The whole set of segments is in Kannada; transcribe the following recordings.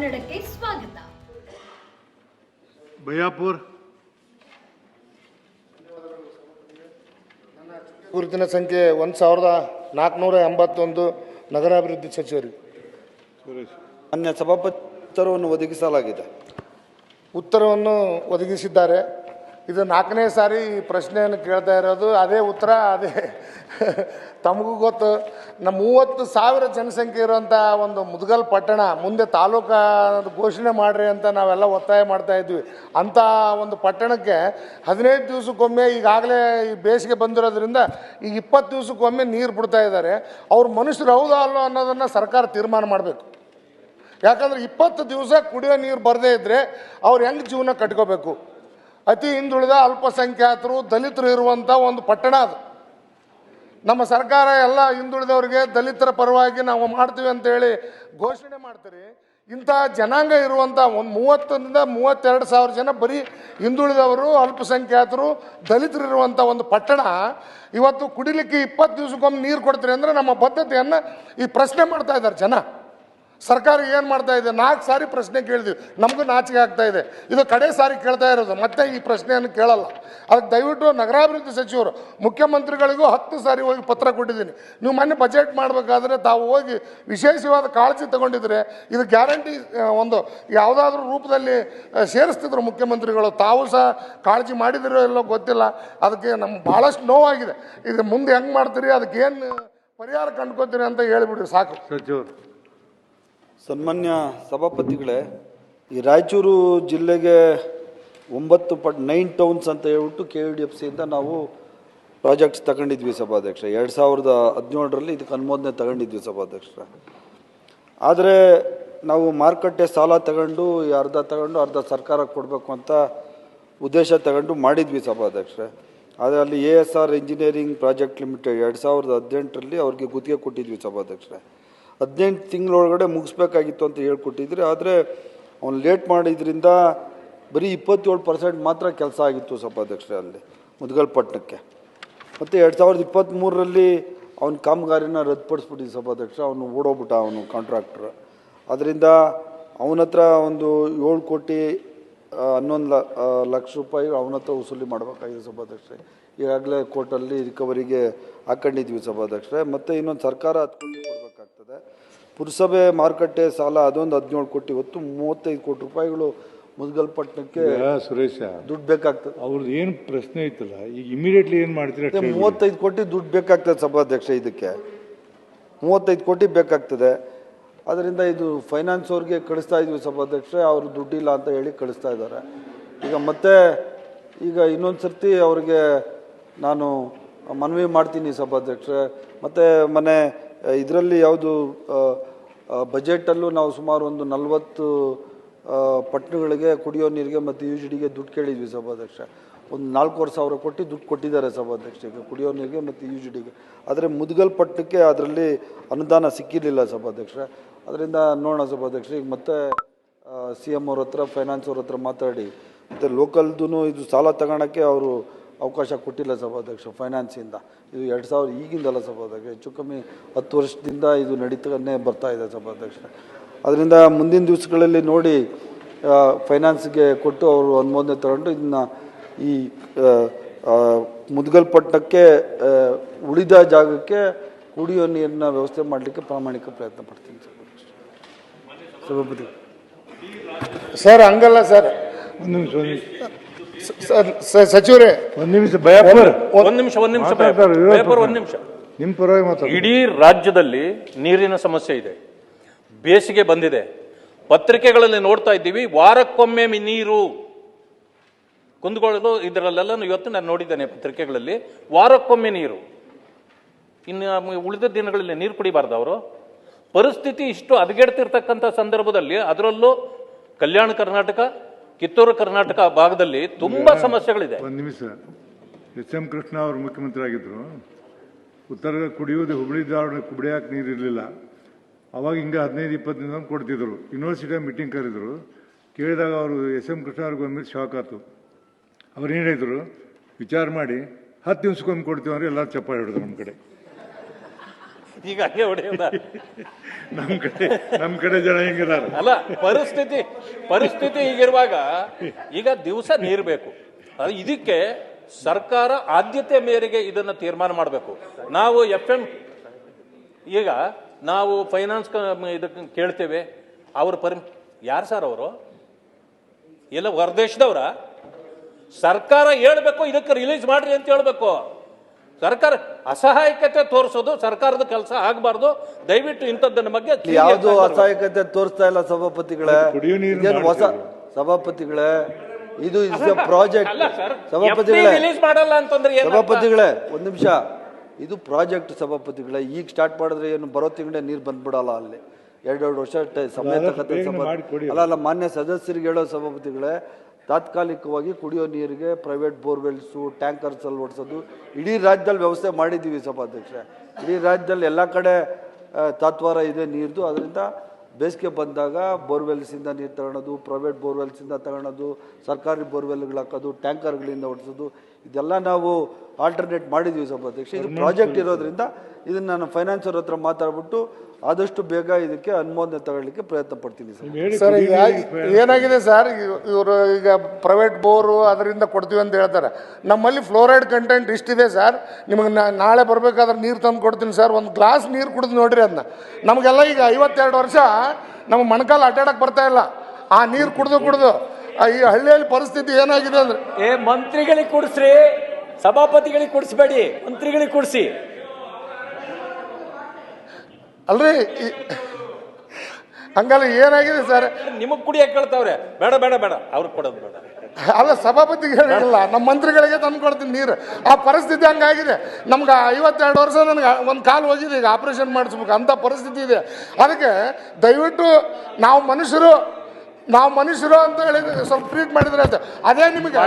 ಕನ್ನಡಕ್ಕೆ ಸ್ವಾಗತ. ಬಯ್ಯಾಪುರ್ ಗುರುತಿನ ಸಂಖ್ಯೆ 1481 ನಗರಾಭಿವೃದ್ಧಿ ಸಚಿವರಿಗೆ ಮಾನ್ಯ ಸಭಾಪತಿಯನ್ನು ಒದಗಿಸಲಾಗಿದೆ. ಉತ್ತರವನ್ನು ಒದಗಿಸಿದ್ದಾರೆ. ಇದು 4ನೇ ಸಾರಿ ಪ್ರಶ್ನೆಯನ್ನು ಕೇಳ್ತಾ ಇರೋದು. ಅದೇ ಉತ್ತರ ಅದೇ ತಮಗೂ ಗೊತ್ತು. ನಮ್ಮ 30,000 ಜನಸಂಖ್ಯೆ ಇರುವಂಥ ಒಂದು ಮುದಗಲ್ ಪಟ್ಟಣ ಮುಂದೆ ತಾಲೂಕು ಘೋಷಣೆ ಮಾಡಿರಿ ಅಂತ ನಾವೆಲ್ಲ ಒತ್ತಾಯ ಮಾಡ್ತಾ ಇದ್ವಿ. ಅಂಥ ಒಂದು ಪಟ್ಟಣಕ್ಕೆ 15 ದಿವಸಕ್ಕೊಮ್ಮೆ ಈಗಾಗಲೇ ಈ ಬೇಸಿಗೆ ಬಂದಿರೋದ್ರಿಂದ ಈಗ 20 ದಿವಸಕ್ಕೊಮ್ಮೆ ನೀರು ಬಿಡ್ತಾ ಇದ್ದಾರೆ. ಅವ್ರು ಮನುಷ್ಯರು ಹೌದಾ ಅಲ್ಲೋ ಅನ್ನೋದನ್ನು ಸರ್ಕಾರ ತೀರ್ಮಾನ ಮಾಡಬೇಕು. ಯಾಕಂದರೆ 20 ದಿವಸ ಕುಡಿಯೋ ನೀರು ಬರದೇ ಇದ್ದರೆ ಅವ್ರು ಹೆಂಗೆ ಜೀವನ ಕಟ್ಕೋಬೇಕು? ಅತಿ ಹಿಂದುಳಿದ ಅಲ್ಪಸಂಖ್ಯಾತರು ದಲಿತರು ಇರುವಂಥ ಒಂದು ಪಟ್ಟಣ ಅದು. ನಮ್ಮ ಸರ್ಕಾರ ಎಲ್ಲ ಹಿಂದುಳಿದವರಿಗೆ ದಲಿತರ ಪರವಾಗಿ ನಾವು ಮಾಡ್ತೀವಿ ಅಂತೇಳಿ ಘೋಷಣೆ ಮಾಡ್ತೀರಿ. ಇಂಥ ಜನಾಂಗ ಇರುವಂಥ ಒಂದು 30ರಿಂದ 32 ಸಾವಿರ ಜನ ಬರೀ ಹಿಂದುಳಿದವರು ಅಲ್ಪಸಂಖ್ಯಾತರು ದಲಿತರು ಇರುವಂಥ ಒಂದು ಪಟ್ಟಣ ಇವತ್ತು ಕುಡಿಲಿಕ್ಕೆ 20 ದಿವಸಕ್ಕೊಮ್ಮೆ ನೀರು ಕೊಡ್ತೀರಿ ಅಂದರೆ ನಮ್ಮ ಬದ್ಧತೆಯನ್ನು ಈ ಪ್ರಶ್ನೆ ಮಾಡ್ತಾ ಇದ್ದಾರೆ ಜನ. ಸರ್ಕಾರ ಏನು ಮಾಡ್ತಾ ಇದೆ? 4 ಸಾರಿ ಪ್ರಶ್ನೆ ಕೇಳಿದ್ವಿ, ನಮಗೂ ನಾಚಿಕೆ ಆಗ್ತಾ ಇದೆ. ಇದು ಕಡೆ ಸಾರಿ ಕೇಳ್ತಾ ಇರೋದು, ಮತ್ತೆ ಈ ಪ್ರಶ್ನೆಯನ್ನು ಕೇಳಲ್ಲ. ಅದಕ್ಕೆ ದಯವಿಟ್ಟು ನಗರಾಭಿವೃದ್ಧಿ ಸಚಿವರು ಮುಖ್ಯಮಂತ್ರಿಗಳಿಗೂ 10 ಸಾರಿ ಹೋಗಿ ಪತ್ರ ಕೊಟ್ಟಿದ್ದೀನಿ. ನೀವು ಮೊನ್ನೆ ಬಜೆಟ್ ಮಾಡಬೇಕಾದ್ರೆ ತಾವು ಹೋಗಿ ವಿಶೇಷವಾದ ಕಾಳಜಿ ತಗೊಂಡಿದ್ರೆ ಇದು ಗ್ಯಾರಂಟಿ ಒಂದು ಯಾವುದಾದ್ರೂ ರೂಪದಲ್ಲಿ ಸೇರಿಸ್ತಿದ್ರು ಮುಖ್ಯಮಂತ್ರಿಗಳು. ತಾವು ಸಹ ಕಾಳಜಿ ಮಾಡಿದಿರೋ ಎಲ್ಲೋ ಗೊತ್ತಿಲ್ಲ. ಅದಕ್ಕೆ ನಮ್ಗೆ ಭಾಳಷ್ಟು ನೋವಾಗಿದೆ. ಇದು ಮುಂದೆ ಹೆಂಗೆ ಮಾಡ್ತೀರಿ, ಅದಕ್ಕೆ ಏನು ಪರಿಹಾರ ಕಂಡ್ಕೋತೀರಿ ಅಂತ ಹೇಳಿಬಿಡ್ರಿ ಸಾಕು. ಸಚಿವರು ಸನ್ಮಾನ್ಯ ಸಭಾಪತಿಗಳೇ, ಈ ರಾಯಚೂರು ಜಿಲ್ಲೆಗೆ 9 ಟೌನ್ಸ್ ಅಂತ ಹೇಳ್ಬಿಟ್ಟು KUDFCಯಿಂದ ನಾವು ಪ್ರಾಜೆಕ್ಟ್ಸ್ ತಗೊಂಡಿದ್ವಿ ಸಭಾಧ್ಯಕ್ಷ. 2017ರಲ್ಲಿ ಇದಕ್ಕೆ ಅನುಮೋದನೆ ತಗೊಂಡಿದ್ವಿ ಸಭಾಧ್ಯಕ್ಷರ. ಆದರೆ ನಾವು ಮಾರುಕಟ್ಟೆ ಸಾಲ ತಗೊಂಡು ಅರ್ಧ ಸರ್ಕಾರಕ್ಕೆ ಕೊಡಬೇಕು ಅಂತ ಉದ್ದೇಶ ತಗೊಂಡು ಮಾಡಿದ್ವಿ ಸಭಾಧ್ಯಕ್ಷರೇ. ಆದರೆ ಅಲ್ಲಿ ASR ಇಂಜಿನಿಯರಿಂಗ್ ಪ್ರಾಜೆಕ್ಟ್ ಲಿಮಿಟೆಡ್ 2018ರಲ್ಲಿ ಅವ್ರಿಗೆ ಗುತ್ತಿಗೆ ಕೊಟ್ಟಿದ್ವಿ ಸಭಾಧ್ಯಕ್ಷರೇ. 18 ತಿಂಗಳೊಳಗಡೆ ಮುಗಿಸ್ಬೇಕಾಗಿತ್ತು ಅಂತ ಹೇಳ್ಕೊಟ್ಟಿದ್ರಿ. ಆದರೆ ಅವ್ನು ಲೇಟ್ ಮಾಡಿದ್ರಿಂದ ಬರೀ 27% ಮಾತ್ರ ಕೆಲಸ ಆಗಿತ್ತು ಸಭಾಧ್ಯಕ್ಷರೇ ಅಲ್ಲಿ ಮುದಗಲ್ ಪಟ್ಟಣಕ್ಕೆ. ಮತ್ತು 2023ರಲ್ಲಿ ಅವ್ನ ಕಾಮಗಾರಿನ ರದ್ದುಪಡಿಸ್ಬಿಟ್ಟಿದ್ದು ಸಭಾಧ್ಯಕ್ಷ. ಅವನು ಓಡೋಗ್ಬಿಟ್ಟ, ಅವನು ಕಾಂಟ್ರಾಕ್ಟ್ರ್. ಅದರಿಂದ ಅವನ ಹತ್ರ ಒಂದು 7 ಕೋಟಿ 11 ಲಕ್ಷ ರೂಪಾಯಿ ಅವನ ಹತ್ರ ವಸೂಲಿ ಮಾಡಬೇಕಾಗಿದೆ ಸಭಾಧ್ಯಕ್ಷರೇ. ಈಗಾಗಲೇ ಕೋರ್ಟಲ್ಲಿ ರಿಕವರಿಗೆ ಹಾಕೊಂಡಿದ್ವಿ ಸಭಾಧ್ಯಕ್ಷರೇ. ಮತ್ತು ಇನ್ನೊಂದು ಸರ್ಕಾರ 10 ಕೋಟಿ ಕೊಡಬೇಕಾಗ್ತದೆ. ಪುರಸಭೆ ಮಾರುಕಟ್ಟೆ ಸಾಲ ಅದೊಂದು 17 ಕೋಟಿ, ಹೊತ್ತು 35 ಕೋಟಿ ರೂಪಾಯಿಗಳು ಮುದಗಲ್ ಪಟ್ಟಣಕ್ಕೆ ಸುರೇಶ ದುಡ್ಡು ಬೇಕಾಗ್ತದೆ. ಅವ್ರದ್ದು ಏನು ಪ್ರಶ್ನೆ ಐತಲ್ಲ, ಈಗ ಇಮಿಡಿಯೇಟ್ಲಿ ಏನು ಮಾಡ್ತೀರಾ? 35 ಕೋಟಿ ದುಡ್ಡು ಬೇಕಾಗ್ತದೆ ಸಭಾಧ್ಯಕ್ಷ. ಇದಕ್ಕೆ 35 ಕೋಟಿ ಬೇಕಾಗ್ತದೆ. ಅದರಿಂದ ಇದು ಫೈನಾನ್ಸ್ ಅವ್ರಿಗೆ ಕಳಿಸ್ತಾ ಇದ್ವಿ ಸಭಾಧ್ಯಕ್ಷ. ಅವರು ದುಡ್ಡಿಲ್ಲ ಅಂತ ಹೇಳಿ ಕಳಿಸ್ತಾ ಇದ್ದಾರೆ. ಈಗ ಇನ್ನೊಂದು ಸರ್ತಿ ಅವ್ರಿಗೆ ನಾನು ಮನವಿ ಮಾಡ್ತೀನಿ ಸಭಾಧ್ಯಕ್ಷ. ಮತ್ತು ಮನೆ ಇದರಲ್ಲಿ ಯಾವುದು ಬಜೆಟಲ್ಲೂ ನಾವು ಸುಮಾರು ಒಂದು 40 ಪಟ್ಟಣಗಳಿಗೆ ಕುಡಿಯೋ ನೀರಿಗೆ ಮತ್ತು UGDಗೆ ದುಡ್ಡು ಕೇಳಿದ್ವಿ ಸಭಾಧ್ಯಕ್ಷ. ಒಂದು 4,500 ಕೋಟಿ ದುಡ್ಡು ಕೊಟ್ಟಿದ್ದಾರೆ ಸಭಾಧ್ಯಕ್ಷ ಈಗ ಕುಡಿಯೋ ನೀರಿಗೆ ಮತ್ತು UGDಗೆ. ಆದರೆ ಮುದಗಲ್ ಪಟ್ಟಣಕ್ಕೆ ಅದರಲ್ಲಿ ಅನುದಾನ ಸಿಕ್ಕಿರಲಿಲ್ಲ ಸಭಾಧ್ಯಕ್ಷ. ಅದರಿಂದ ನೋಡೋಣ ಸಭಾಧ್ಯಕ್ಷ. ಈಗ ಮತ್ತೆ CM ಅವ್ರ ಹತ್ರ ಫೈನಾನ್ಸ್ ಅವ್ರ ಹತ್ರ ಮಾತಾಡಿ ಮತ್ತು ಲೋಕಲ್ದು ಇದು ಸಾಲ ತಗೊಳಕ್ಕೆ ಅವರು ಅವಕಾಶ ಕೊಟ್ಟಿಲ್ಲ ಸಭಾಧ್ಯಕ್ಷ ಫೈನಾನ್ಸಿಂದ. ಇದು 2000 ಈಗಿಂದಲ್ಲ ಸಭಾಧ್ಯಕ್ಷ, ಹೆಚ್ಚು ಕಮ್ಮಿ 10 ವರ್ಷದಿಂದ ಇದು ನಡೀತಾನೆ ಬರ್ತಾ ಇದೆ ಸಭಾಧ್ಯಕ್ಷ. ಅದರಿಂದ ಮುಂದಿನ ದಿವಸಗಳಲ್ಲಿ ನೋಡಿ ಫೈನಾನ್ಸ್ಗೆ ಕೊಟ್ಟು ಅವರು ಅನುಮೋದನೆ ತಗೊಂಡು ಇದನ್ನ ಈ ಮುದಗಲ್ ಪಟ್ಟಣಕ್ಕೆ ಉಳಿದ ಜಾಗಕ್ಕೆ ಕುಡಿಯೋ ನೀರಿನ ವ್ಯವಸ್ಥೆ ಮಾಡಲಿಕ್ಕೆ ಪ್ರಾಮಾಣಿಕ ಪ್ರಯತ್ನ ಪಡ್ತೀನಿ ಸಭಾಪತಿ. ಸರ್ ಹಂಗಲ್ಲ ಸರ್. ಸಚಿವರೇ ಒಂದು ನಿಮಿಷ ಬಯ್ಯಾಪುರ್, ಒಂದು ನಿಮಿಷ ನಿಮ್ಮ ಪರವಾಗಿ ಮಾತಾಡಿ. ಇಡೀ ರಾಜ್ಯದಲ್ಲಿ ನೀರಿನ ಸಮಸ್ಯೆ ಇದೆ, ಬೇಸಿಗೆ ಬಂದಿದೆ. ಪತ್ರಿಕೆಗಳಲ್ಲಿ ನೋಡ್ತಾ ಇದ್ದೀವಿ, ವಾರಕ್ಕೊಮ್ಮೆ ನೀರು ಕುಂದಗೋಳು ಇದರಲ್ಲೆಲ್ಲ ಇವತ್ತು ನಾನು ನೋಡಿದ್ದೇನೆ ಪತ್ರಿಕೆಗಳಲ್ಲಿ. ವಾರಕ್ಕೊಮ್ಮೆ ನೀರು, ಇನ್ನು ಉಳಿದ ದಿನಗಳಲ್ಲಿ ನೀರು ಕುಡಿಬಾರ್ದು ಅವರು. ಪರಿಸ್ಥಿತಿ ಇಷ್ಟು ಹದಗೆಡ್ತಿರ್ತಕ್ಕಂಥ ಸಂದರ್ಭದಲ್ಲಿ ಅದರಲ್ಲೂ ಕಲ್ಯಾಣ ಕರ್ನಾಟಕ, ಕಿತ್ತೂರು ಕರ್ನಾಟಕ ಭಾಗದಲ್ಲಿ ತುಂಬಾ ಸಮಸ್ಯೆಗಳಿದೆ. ಒಂದು ನಿಮಿಷ. SM ಕೃಷ್ಣ ಅವರು ಮುಖ್ಯಮಂತ್ರಿ ಆಗಿದ್ರು. ಉತ್ತರ ಕುಡಿಯೋದು ಹುಬ್ಳಿ ಧಾರವಾಡ ಕುಡಿಯಾಕೆ ನೀರು ಇರಲಿಲ್ಲ. ಅವಾಗ ಹಿಂಗೆ 15-20 ದಿನ ಕೊಡ್ತಿದ್ರು. ಯೂನಿವರ್ಸಿಟಿಯಾಗ ಮೀಟಿಂಗ್ ಕರೆದ್ರು. ಕೇಳಿದಾಗ ಅವರು SM ಕೃಷ್ಣ ಅವ್ರಿಗೆ ಬಂದ್ಮೇಲೆ ಶಾಕ್ ಆಯ್ತು. ಅವ್ರು ಏನು ಹೇಳಿದ್ರು, ವಿಚಾರ ಮಾಡಿ 10 ದಿವ್ಸಕ್ಕೊಮ್ಮೆ ಕೊಡ್ತೀವಿ ಅಂದ್ರೆ ಎಲ್ಲರೂ ಚಪ್ಪಾಳೆ ಹಿಡಿದ್ರು ನಮ್ಮ ಕಡೆ. ಈಗ ಹಂಗೆ ಹೊಡೆಯೋದ? ನಮ್ಮ ಕಡೆ ಜನ ಹೆಂಗಿದಾರ? ಅಲ್ಲ, ಪರಿಸ್ಥಿತಿ ಹೀಗಿರುವಾಗ ಈಗ ದಿವಸ ನೀರು ಬೇಕು. ಇದಕ್ಕೆ ಸರ್ಕಾರ ಆದ್ಯತೆ ಮೇರೆಗೆ ಇದನ್ನ ತೀರ್ಮಾನ ಮಾಡಬೇಕು. ನಾವು FM ಈಗ ನಾವು ಫೈನಾನ್ಸ್ ಇದಕ್ಕೆ ಕೇಳ್ತೇವೆ, ಅವ್ರ ಯಾರು ಸರ್ ಅವರು? ಎಲ್ಲ ಹೊರದೇಶದವ್ರ? ಸರ್ಕಾರ ಹೇಳ್ಬೇಕು ಇದಕ್ಕೆ ರಿಲೀಸ್ ಮಾಡ್ರಿ ಅಂತ ಹೇಳ್ಬೇಕು. ಸರ್ಕಾರ ಅಸಹಾಯಕತೆ ತೋರಿಸೋದು ಸರ್ಕಾರದ ಕೆಲಸ ಆಗಬಾರ್ದು. ದಯವಿಟ್ಟು ಇಂಥದ್ದನ್ನ ಬಗ್ಗೆ ಯಾವುದು ಅಸಹಾಯಕತೆ ತೋರಿಸ್ತಾ ಇಲ್ಲ ಸಭಾಪತಿಗಳೇ. ಕುಡಿಯೋ ನೀರು ಇದೇನು ಹೊಸ ಸಭಾಪತಿಗಳೇ? ಇದು ಪ್ರಾಜೆಕ್ಟ್ ಸಭಾಪತಿಗಳೇ. ರಿಲೀಸ್ ಮಾಡಲ್ಲ ಅಂತಂದ್ರೆ ಸಭಾಪತಿಗಳೇ ಒಂದ್ ನಿಮಿಷ, ಇದು ಪ್ರಾಜೆಕ್ಟ್ ಸಭಾಪತಿಗಳೇ. ಈಗ ಸ್ಟಾರ್ಟ್ ಮಾಡಿದ್ರೆ ಏನು ಬರೋ ತಿಂಗಳೇ ನೀರು ಬಂದ್ಬಿಡಲ್ಲ. ಅಲ್ಲಿ 2 ವರ್ಷ ಸಮಯ ತಗತ್ತೆ. ಅಲ್ಲ, ಮಾನ್ಯ ಸದಸ್ಯರಿಗೆ ಹೇಳೋ ಸಭಾಪತಿಗಳೇ, ತಾತ್ಕಾಲಿಕವಾಗಿ ಕುಡಿಯೋ ನೀರಿಗೆ ಪ್ರೈವೇಟ್ ಬೋರ್ವೆಲ್ಸು ಟ್ಯಾಂಕರ್ಸ್ ಅಲ್ಲಿ ಓಡಿಸೋದು ಇಡೀ ರಾಜ್ಯದಲ್ಲಿ ವ್ಯವಸ್ಥೆ ಮಾಡಿದ್ದೀವಿ ಸಭಾಧ್ಯಕ್ಷ. ಇಡೀ ರಾಜ್ಯದಲ್ಲಿ ಎಲ್ಲ ಕಡೆ ತತ್ವಾರ ಇದೆ ನೀರ್ದು. ಅದರಿಂದ ಬೇಸಿಗೆ ಬಂದಾಗ ಬೋರ್ವೆಲ್ಸಿಂದ ನೀರು ತಗೊಳೋದು, ಪ್ರೈವೇಟ್ ಬೋರ್ವೆಲ್ಸಿಂದ ತಗೊಳೋದು, ಸರ್ಕಾರಿ ಬೋರ್ವೆಲ್ಗಳು ಹಾಕೋದು, ಟ್ಯಾಂಕರ್ಗಳಿಂದ ಓಡಿಸೋದು, ಇದೆಲ್ಲ ನಾವು ಆಲ್ಟರ್ನೇಟ್ ಮಾಡಿದ್ದೀವಿ ಸಭಾಧ್ಯಕ್ಷ. ಇದು ಪ್ರಾಜೆಕ್ಟ್ ಇರೋದ್ರಿಂದ ಇದನ್ನು ನಾನು ಫೈನಾನ್ಸ್ ಅವ್ರ ಹತ್ರ ಮಾತಾಡ್ಬಿಟ್ಟು ಆದಷ್ಟು ಬೇಗ ಇದಕ್ಕೆ ಅನುಮೋದನೆ ತಗೊಳ್ಳಿಕ್ಕೆ ಪ್ರಯತ್ನ ಪಡ್ತೀನಿ ಸರ್. ಈಗ ಏನಾಗಿದೆ ಸರ್, ಇವರು ಈಗ ಪ್ರೈವೇಟ್ ಬೋರು ಅದರಿಂದ ಕೊಡ್ತೀವಿ ಅಂತ ಹೇಳ್ತಾರೆ. ನಮ್ಮಲ್ಲಿ ಫ್ಲೋರೈಡ್ ಕಂಟೆಂಟ್ ಇಷ್ಟಿದೆ ಸರ್, ನಿಮಗೆ ನಾಳೆ ಬರಬೇಕಾದ್ರೆ ನೀರು ತಂದು ಕೊಡ್ತೀನಿ ಸರ್, ಒಂದು ಗ್ಲಾಸ್ ನೀರು ಕುಡಿದು ನೋಡ್ರಿ ಅದನ್ನ. ನಮಗೆಲ್ಲ ಈಗ 52 ವರ್ಷ ನಮ್ಮ ಮೊಣಕಾಲು ಅಡ್ಡಾಡಕ್ಕೆ ಬರ್ತಾ ಇಲ್ಲ ಆ ನೀರು ಕುಡಿದು. ಈ ಹಳ್ಳಿಯಲ್ಲಿ ಪರಿಸ್ಥಿತಿ ಏನಾಗಿದೆ ಅಂದ್ರೆ, ಮಂತ್ರಿಗಳಿಗೆ ಕೊಡಿಸ್ರಿ, ಸಭಾಪತಿಗಳಿಗೆ ಕೊಡಿಸ್ಬೇಡಿ, ಮಂತ್ರಿಗಳಿಗೆ ಕೊಡಿಸಿ. ಅಲ್ರಿ ಹಂಗಲ್ಲ, ಏನಾಗಿದೆ ಸರ್, ನಿಮಗ್ ಕುಡಿಯಕ್ಕೆ ಕೇಳ್ತಾವ್ರೆ. ಬೇಡ ಬೇಡ ಬೇಡ, ಅವ್ರಿಗೆ ಕೊಡೋದು ಬೇಡ. ಅಲ್ಲ, ಸಭಾಪತಿಗೆ ಹೇಳಿಲ್ಲ, ನಮ್ಮ ಮಂತ್ರಿಗಳಿಗೆ ತಂದು ಕೊಡ್ತೀನಿ ನೀರು. ಆ ಪರಿಸ್ಥಿತಿ ಹಂಗಾಗಿದೆ. ನಮ್ಗೆ 52 ವರ್ಷ ನನಗೆ ಒಂದು ಕಾಲು ಹೋಗಿದೆ, ಈಗ ಆಪರೇಷನ್ ಮಾಡಿಸ್ಬೇಕು ಅಂತ ಪರಿಸ್ಥಿತಿ ಇದೆ. ಅದಕ್ಕೆ ದಯವಿಟ್ಟು ನಾವು ಮನುಷ್ಯರು ಅಂತ ಹೇಳಿ ಸ್ವಲ್ಪ ಟ್ರೀಟ್ ಮಾಡಿದ್ರೆ ಅಂತ. ಅದೇ ನಿಮಗೆ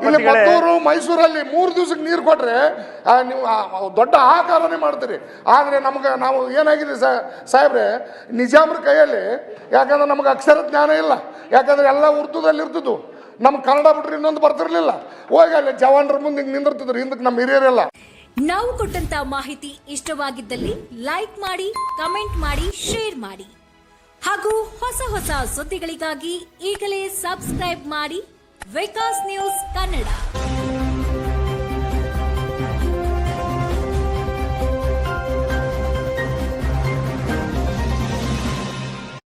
ಇಲ್ಲಿ ಮದ್ದೂರು ಮೈಸೂರಲ್ಲಿ 3 ದಿವಸಕ್ಕೆ ನೀರು ಕೊಟ್ರೆ ನೀವು ದೊಡ್ಡ ಆಕಾರನೇ ಮಾಡ್ತೀರಿ. ಆದರೆ ನಾವು ಏನಾಗಿದೆ ಸಾಹೇಬ್ರೆ, ನಿಜಾಮ್ರ ಕೈಯಲ್ಲಿ, ಯಾಕಂದ್ರೆ ನಮಗೆ ಅಕ್ಷರ ಜ್ಞಾನ ಇಲ್ಲ, ಯಾಕಂದ್ರೆ ಎಲ್ಲ ಉರ್ದುದಲ್ಲಿ ಇರ್ತಿದ್ವು. ನಮ್ಗೆ ಕನ್ನಡ ಬಿಟ್ರೆ ಇನ್ನೊಂದು ಬರ್ತಿರ್ಲಿಲ್ಲ. ಹೋಗಿ ಅಲ್ಲಿ ಜವಾನ್ರ ಮುಂದೆ ನಿಂದಿರ್ತಿದ್ರು, ಹಿಂದಕ್ಕೆ ನಮ್ಮ ಹಿರಿಯರೆಲ್ಲ. ನಾವು ಕೊಟ್ಟಂತ ಮಾಹಿತಿ ಇಷ್ಟವಾಗಿದ್ದಲ್ಲಿ ಲೈಕ್ ಮಾಡಿ, ಕಮೆಂಟ್ ಮಾಡಿ, ಶೇರ್ ಮಾಡಿ ಹಾಗೂ ಹೊಸ ಸುದ್ದಿಗಳಿಗಾಗಿ ಈಗಲೇ ಸಬ್ಸ್ಕ್ರೈಬ್ ಮಾಡಿ ವಿಕಾಸ್ ನ್ಯೂಸ್ ಕನ್ನಡ.